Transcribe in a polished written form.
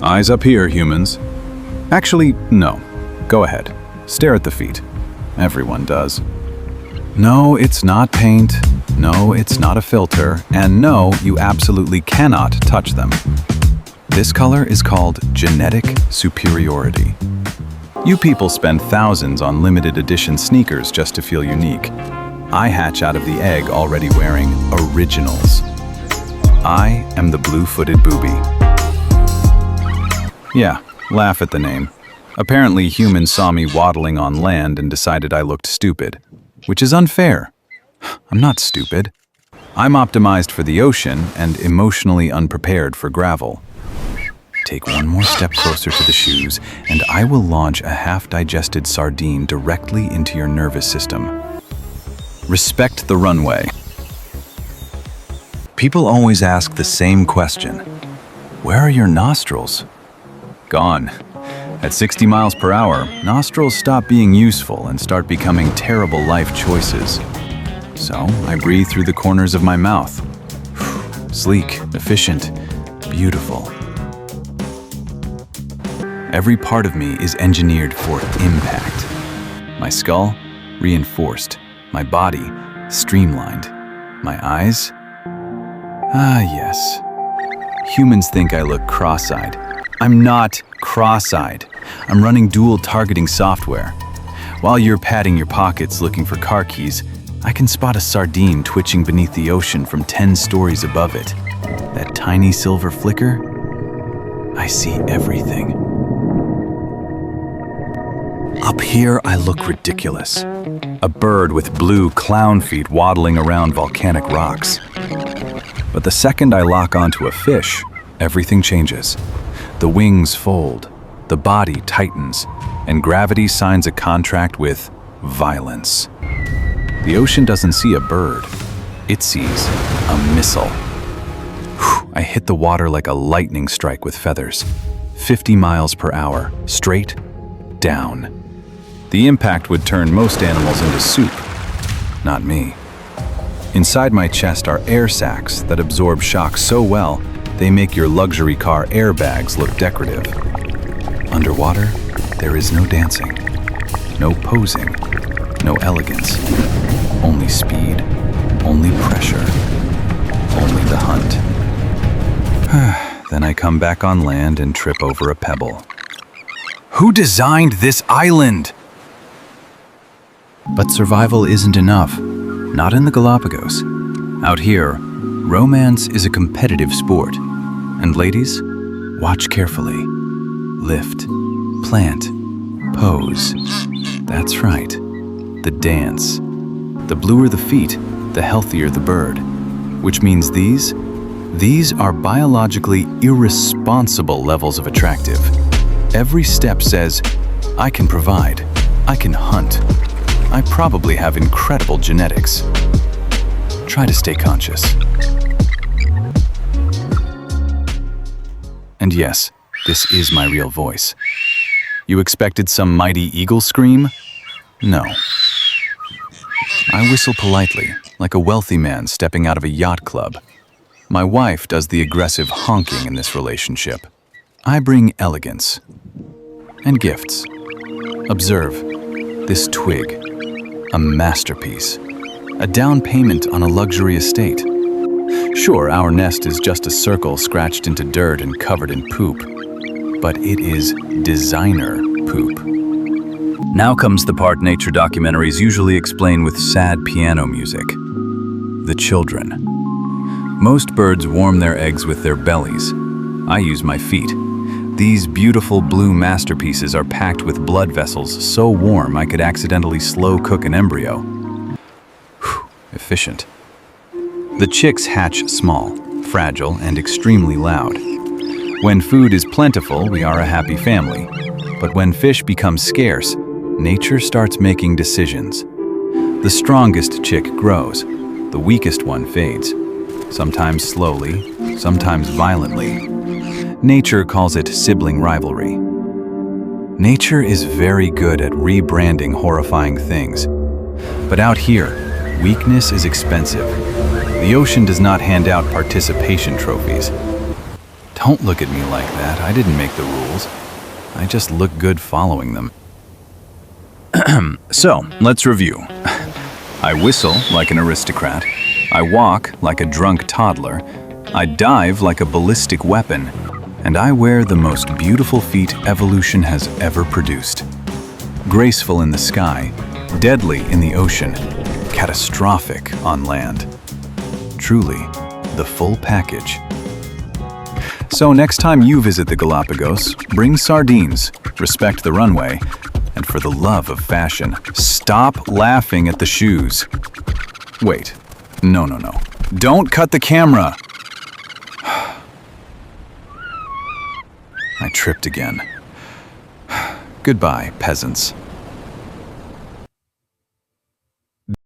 Eyes up here, humans. Actually, no. Go ahead. Stare at the feet. Everyone does. No, it's not paint. No, it's not a filter. And no, you absolutely cannot touch them. This color is called genetic superiority. You people spend thousands on limited edition sneakers just to feel unique. I hatch out of the egg already wearing originals. I am the Blue-footed Booby. Yeah, laugh at the name. Apparently humans saw me waddling on land and decided I looked stupid, which is unfair. I'm not stupid. I'm optimized for the ocean and emotionally unprepared for gravel. Take one more step closer to the shoes, and I will launch a half-digested sardine directly into your nervous system. Respect the runway. People always ask the same question. Where are your nostrils? Gone. At 60 miles per hour, nostrils stop being useful and start becoming terrible life choices. So I breathe through the corners of my mouth. Sleek, efficient, beautiful. Every part of me is engineered for impact. My skull, reinforced. My body, streamlined. My eyes? Ah, yes. Humans think I look cross-eyed. I'm not cross-eyed. I'm running dual targeting software. While you're patting your pockets looking for car keys, I can spot a sardine twitching beneath the ocean from 10 stories above it. That tiny silver flicker? I see everything. Up here, I look ridiculous. A bird with blue clown feet waddling around volcanic rocks. But the second I lock onto a fish, everything changes. The wings fold, the body tightens, and gravity signs a contract with violence. The ocean doesn't see a bird, it sees a missile. I hit the water like a lightning strike with feathers, 50 miles per hour, straight down. The impact would turn most animals into soup, not me. Inside my chest are air sacs that absorb shock so well, they make your luxury car airbags look decorative. Underwater, there is no dancing, no posing, no elegance. Only speed, only pressure, only the hunt. Then I come back on land and trip over a pebble. Who designed this island? But survival isn't enough. Not in the Galapagos. Out here, romance is a competitive sport. And ladies, watch carefully. Lift, plant, pose. That's right, the dance. The bluer the feet, the healthier the bird. Which means these are biologically irresponsible levels of attractive. Every step says, I can provide, I can hunt. I probably have incredible genetics. Try to stay conscious. And yes, this is my real voice. You expected some mighty eagle scream? No. I whistle politely, like a wealthy man stepping out of a yacht club. My wife does the aggressive honking in this relationship. I bring elegance and gifts. Observe this twig. A masterpiece. A down payment on a luxury estate. Sure, our nest is just a circle scratched into dirt and covered in poop. But it is designer poop. Now comes the part nature documentaries usually explain with sad piano music. The children. Most birds warm their eggs with their bellies. I use my feet. These beautiful blue masterpieces are packed with blood vessels so warm I could accidentally slow cook an embryo. Whew, efficient. The chicks hatch small, fragile, and extremely loud. When food is plentiful, we are a happy family. But when fish become scarce, nature starts making decisions. The strongest chick grows, the weakest one fades. Sometimes slowly, sometimes violently. Nature calls it sibling rivalry. Nature is very good at rebranding horrifying things. But out here, weakness is expensive. The ocean does not hand out participation trophies. Don't look at me like that. I didn't make the rules. I just look good following them. So, let's review. I whistle like an aristocrat. I walk like a drunk toddler. I dive like a ballistic weapon. And I wear the most beautiful feet evolution has ever produced. Graceful in the sky, deadly in the ocean, catastrophic on land. Truly, the full package. So next time you visit the Galapagos, bring sardines, respect the runway, and for the love of fashion, stop laughing at the shoes. Wait, no. Don't cut the camera! I tripped again. Goodbye, peasants.